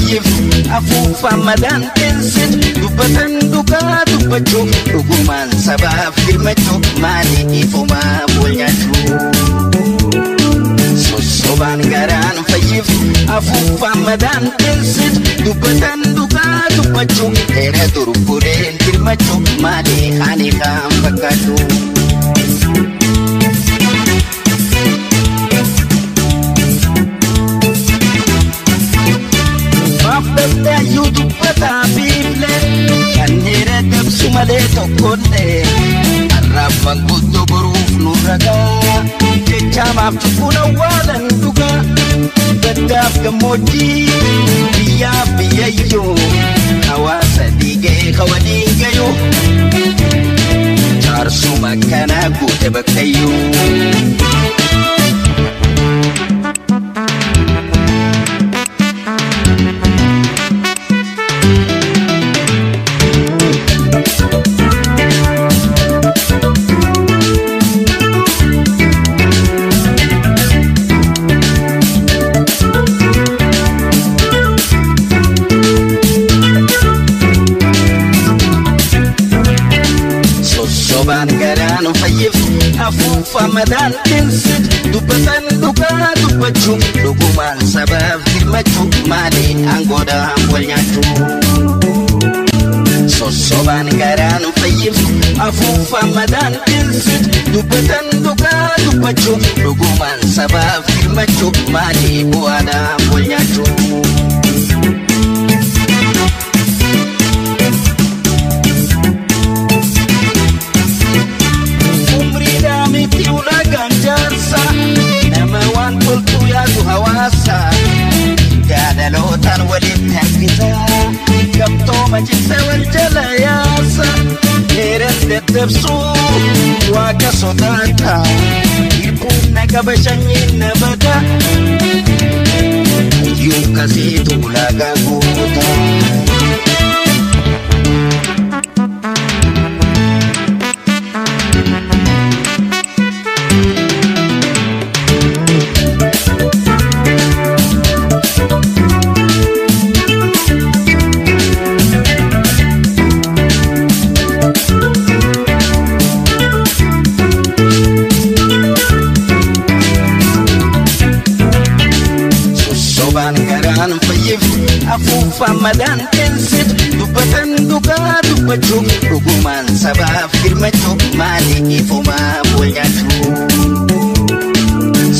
fayyif afuufa madaan tensit dubbatan dhugaa dubbachuu dhugumaan sabaaf firmachuu maali ifumaa bol nyaachuu sosobaan garaan fayyif afuufa madaan tensit dubbatan dhugaa dubbachuu dheera durbureen firmachuu maali ani kaan fakkaachuu Afdata YouTube pata bimle kanera dabsu male tokonde arrafan guddo boruf nuraga jechama tukuna walan duga badaf gamoji biya biyayo hawasa dige khawadinga yo tarsu makana gute bakayo afuufa madaan tensit dubbatan dhugaa dubbachuu dhugumaan sabaaf firmachuu maali aangoodhaan wal nyaachuu sosobaan garaan fayyif afuufa madaan tensit dubbatan dhugaa dubbachuu dhugumaan sabaaf firmachuu maali bu'aadhaan wal nyaachuu hawasa gadalotan walin hakita kapto majisa wal jalayasa neret detepsu waka sodata ipuna kabashanyin nabata yukasi tulaga guta afuufa madaan tensit dubbatan dhugaa dubbachuu dhugumaan sabaaf firmachuu maali ifumaa bol nyaachuu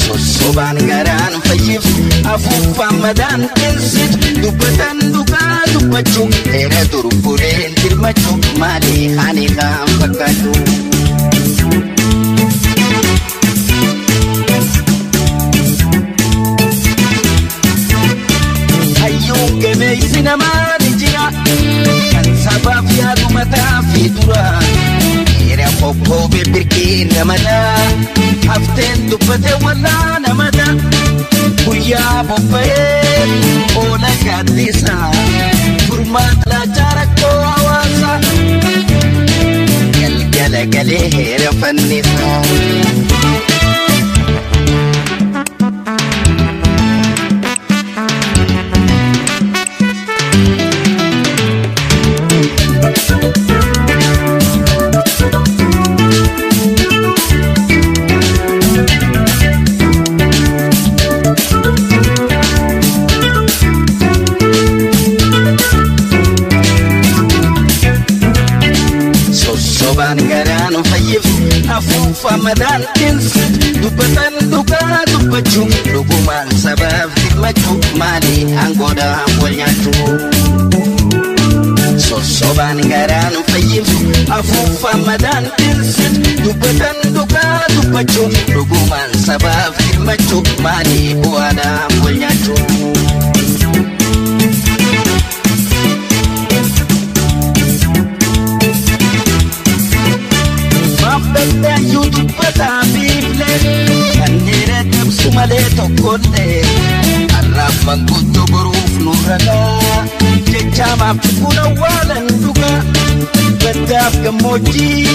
sosobaan garaan fayyif afuufa madaan tensit dubbatan dhugaa dubbachuu dheera durbureen firmachuu maali ani kaan fakkaachuu Gemeisi namani jira kan sabab ya dumata fitura ira popo bebirki namada haften dubbate wala namada kuya pope ola kadisa furmat la jarako awasa gala gale hera fannisa afuufa madaan tensit dubbatan dhugaa dubbachuu dhugumaan sabaaf firmachuu maali aangoodhaan wal nyaachuu sosobaan garaan fayyif afuufa madaan tensit dubbatan dhugaa dubbachuu dhugumaan sabaaf firmachuu maali bu'aadhaan wal nyaachuu Afdata YouTube pata bimle kanera dabsu male tokonde arrafan guddo boruf nuraga jechama tukuna walan duga badaf gamoji